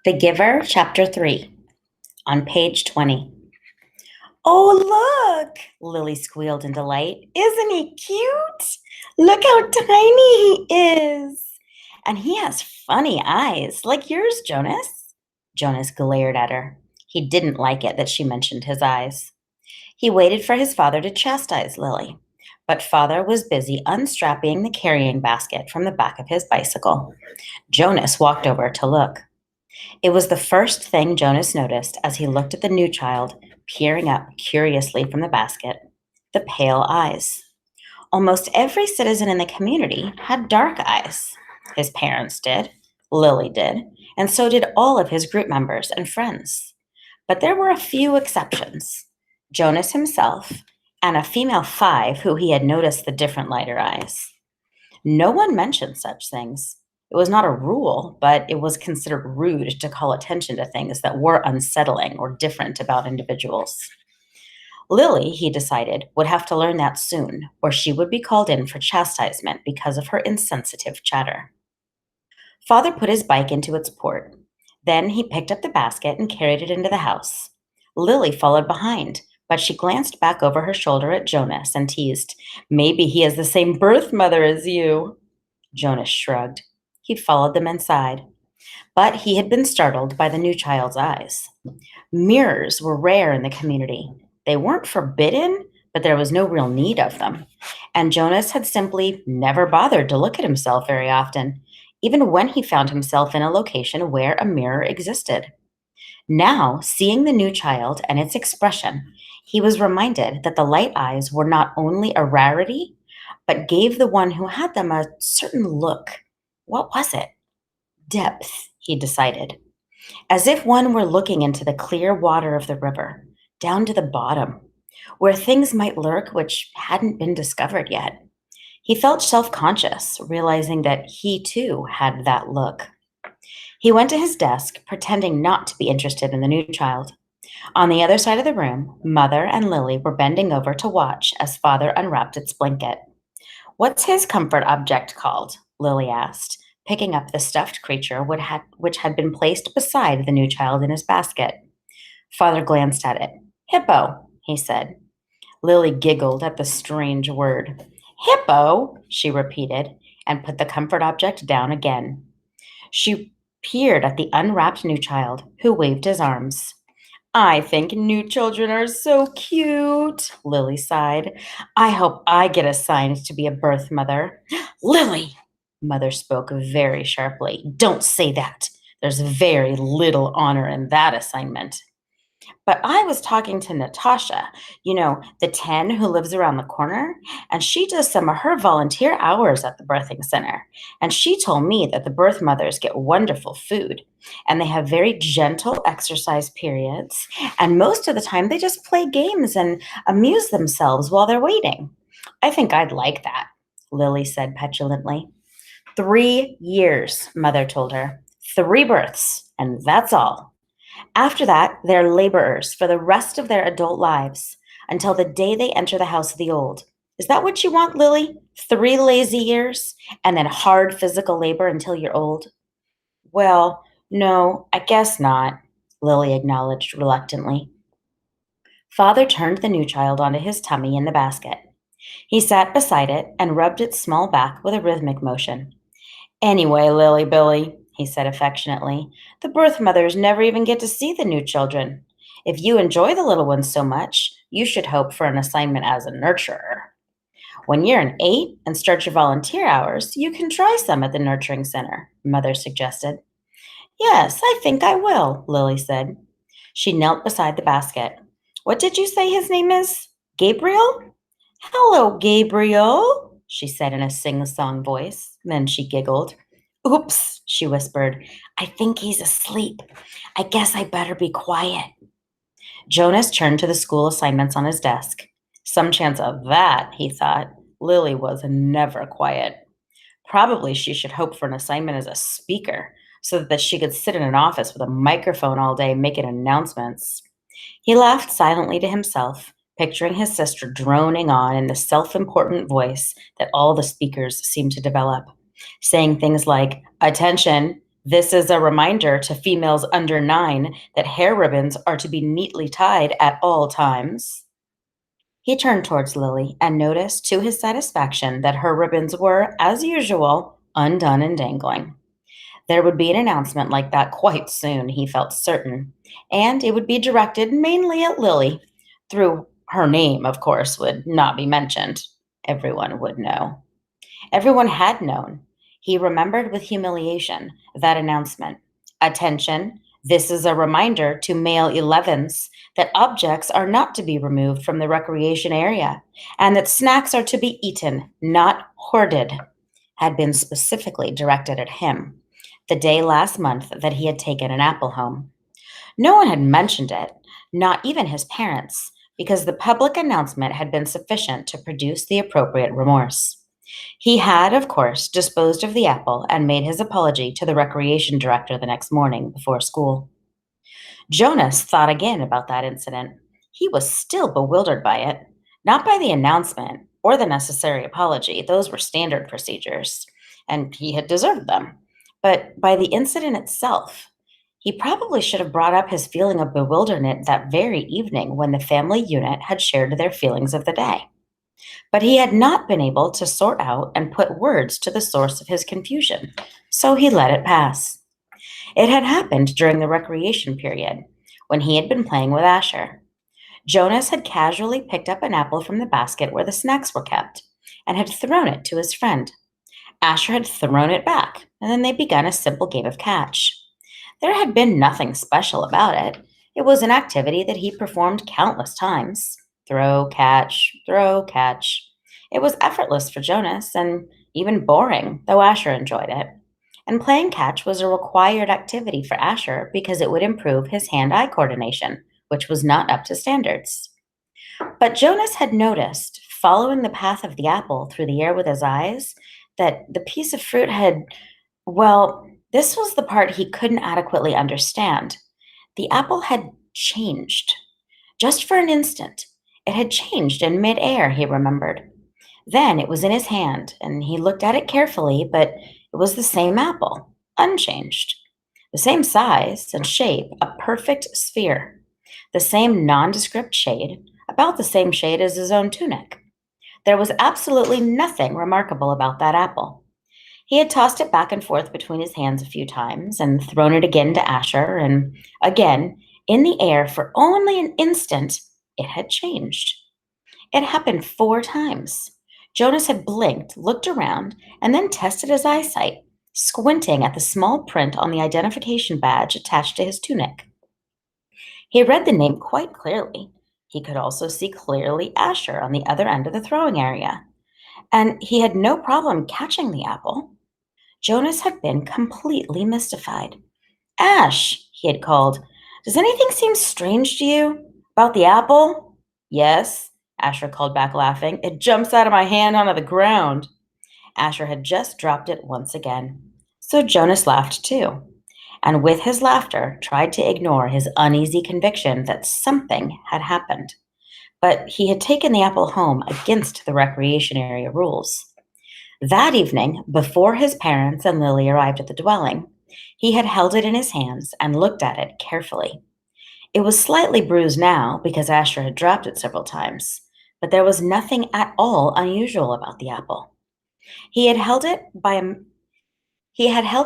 The Giver, Chapter 3, on page 20. Oh, look, Lily squealed in delight. Isn't he cute? Look how tiny he is. And he has funny eyes, like yours, Jonas. Jonas glared at her. He didn't like it that she mentioned his eyes. He waited for his father to chastise Lily, but father was busy unstrapping the carrying basket from the back of his bicycle. Jonas walked over to look. It was the first thing Jonas noticed as he looked at the new child peering up curiously from the basket, the pale eyes. Almost every citizen in the community had dark eyes. His parents did, Lily did, and so did all of his group members and friends. But there were a few exceptions. Jonas himself and a female 5 who he had noticed the different lighter eyes. No one mentioned such things. It was not a rule, but it was considered rude to call attention to things that were unsettling or different about individuals. Lily, he decided, would have to learn that soon, or she would be called in for chastisement because of her insensitive chatter. Father put his bike into its port. Then he picked up the basket and carried it into the house. Lily followed behind, but she glanced back over her shoulder at Jonas and teased, "Maybe he has the same birth mother as you." Jonas shrugged. He followed them inside, but he had been startled by the new child's eyes. Mirrors were rare in the community. They weren't forbidden, but there was no real need of them. And Jonas had simply never bothered to look at himself very often, even when he found himself in a location where a mirror existed. Now, seeing the new child and its expression, he was reminded that the light eyes were not only a rarity, but gave the one who had them a certain look. What was it? Depth, he decided, as if one were looking into the clear water of the river, down to the bottom, where things might lurk which hadn't been discovered yet. He felt self conscious, realizing that he too had that look. He went to his desk, pretending not to be interested in the new child. On the other side of the room, Mother and Lily were bending over to watch as Father unwrapped its blanket. "What's his comfort object called?" Lily asked, picking up the stuffed creature which had been placed beside the new child in his basket. Father glanced at it. "Hippo," he said. Lily giggled at the strange word. "Hippo," she repeated, and put the comfort object down again. She peered at the unwrapped new child, who waved his arms. "I think new children are so cute," Lily sighed. "I hope I get assigned to be a birth mother." "Lily," Mother spoke very sharply, "don't say that. There's very little honor in that assignment." "But I was talking to Natasha, the 10 who lives around the corner, and she does some of her volunteer hours at the birthing center. And she told me that the birth mothers get wonderful food, and they have very gentle exercise periods, and most of the time they just play games and amuse themselves while they're waiting. I think I'd like that," Lily said petulantly. 3 years, Mother told her. 3 births, and that's all. After that, they're laborers for the rest of their adult lives until the day they enter the house of the old. Is that what you want, Lily? 3 lazy years and then hard physical labor until you're old? Well, no, I guess not, Lily acknowledged reluctantly. Father turned the new child onto his tummy in the basket. He sat beside it and rubbed its small back with a rhythmic motion. "Anyway, Lily Billy," he said affectionately, "the birth mothers never even get to see the new children. If you enjoy the little ones so much, you should hope for an assignment as a nurturer. When you're an 8 and start your volunteer hours, you can try some at the nurturing center," Mother suggested. "Yes, I think I will," Lily said. She knelt beside the basket. "What did you say his name is? Gabriel?" "Hello, Gabriel," she said in a sing-song voice. Then she giggled. "Oops," she whispered. "I think he's asleep. I guess I better be quiet." Jonas turned to the school assignments on his desk. Some chance of that, he thought. Lily was never quiet. Probably she should hope for an assignment as a speaker so that she could sit in an office with a microphone all day making announcements. He laughed silently to himself, picturing his sister droning on in the self-important voice that all the speakers seemed to develop, saying things like, "Attention, This is a reminder to females under 9 that hair ribbons are to be neatly tied at all times. He turned towards Lily and noticed to his satisfaction that her ribbons were, as usual, undone and dangling. There would be an announcement like that quite soon, he felt certain, and it would be directed mainly at Lily. Through her name, of course, would not be mentioned. Everyone would know. Everyone had known. He remembered with humiliation that announcement. Attention, this is a reminder to male 11s that objects are not to be removed from the recreation area and that snacks are to be eaten, not hoarded, had been specifically directed at him the day last month that he had taken an apple home. No one had mentioned it, not even his parents, because the public announcement had been sufficient to produce the appropriate remorse. He had, of course, disposed of the apple and made his apology to the recreation director the next morning before school. Jonas thought again about that incident. He was still bewildered by it, not by the announcement or the necessary apology. Those were standard procedures, and he had deserved them, but by the incident itself. He probably should have brought up his feeling of bewilderment that very evening when the family unit had shared their feelings of the day. But he had not been able to sort out and put words to the source of his confusion, so he let it pass. It had happened during the recreation period, when he had been playing with Asher. Jonas had casually picked up an apple from the basket where the snacks were kept, and had thrown it to his friend. Asher had thrown it back, and then they began a simple game of catch. There had been nothing special about it. It was an activity that he performed countless times. Throw, catch, throw, catch. It was effortless for Jonas and even boring, though Asher enjoyed it. And playing catch was a required activity for Asher because it would improve his hand-eye coordination, which was not up to standards. But Jonas had noticed, following the path of the apple through the air with his eyes, that the piece of fruit had, well, this was the part he couldn't adequately understand. The apple had changed. Just for an instant. It had changed in midair, he remembered. Then it was in his hand, and he looked at it carefully, but it was the same apple, unchanged. The same size and shape, a perfect sphere. The same nondescript shade, about the same shade as his own tunic. There was absolutely nothing remarkable about that apple. He had tossed it back and forth between his hands a few times and thrown it again to Asher, and again, in the air for only an instant, it had changed. It happened 4 times. Jonas had blinked, looked around, and then tested his eyesight, squinting at the small print on the identification badge attached to his tunic. He read the name quite clearly. He could also see clearly Asher on the other end of the throwing area, and he had no problem catching the apple. Jonas had been completely mystified. Ash, he had called, does anything seem strange to you? About the apple? Yes, Asher called back, laughing. It jumps out of my hand onto the ground. Asher had just dropped it once again. So Jonas laughed too, and with his laughter tried to ignore his uneasy conviction that something had happened. But he had taken the apple home against the recreation area rules. That evening, before his parents and Lily arrived at the dwelling, he had held it in his hands and looked at it carefully. It was slightly bruised now because Asher had dropped it several times, but there was nothing at all unusual about the apple. He had held a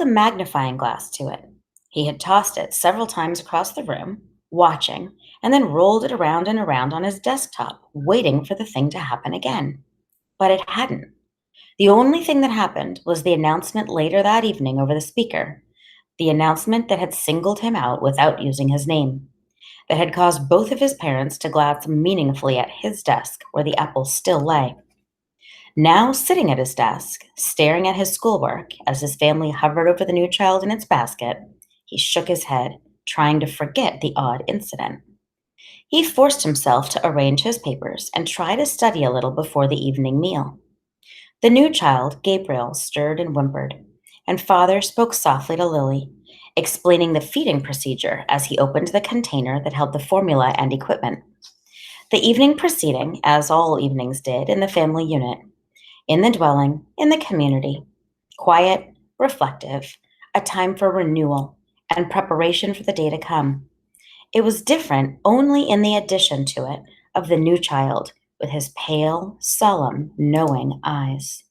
magnifying glass to it. He had tossed it several times across the room, watching, and then rolled it around and around on his desktop, waiting for the thing to happen again. But it hadn't. The only thing that happened was the announcement later that evening over the speaker, the announcement that had singled him out without using his name, that had caused both of his parents to glance meaningfully at his desk where the apple still lay. Now, sitting at his desk, staring at his schoolwork as his family hovered over the new child in its basket, he shook his head, trying to forget the odd incident. He forced himself to arrange his papers and try to study a little before the evening meal. The new child, Gabriel, stirred and whimpered, and father spoke softly to Lily, explaining the feeding procedure as he opened the container that held the formula and equipment. The evening proceeding, as all evenings did in the family unit, in the dwelling, in the community, quiet, reflective, a time for renewal and preparation for the day to come. It was different only in the addition to it of the new child with his pale, solemn, knowing eyes.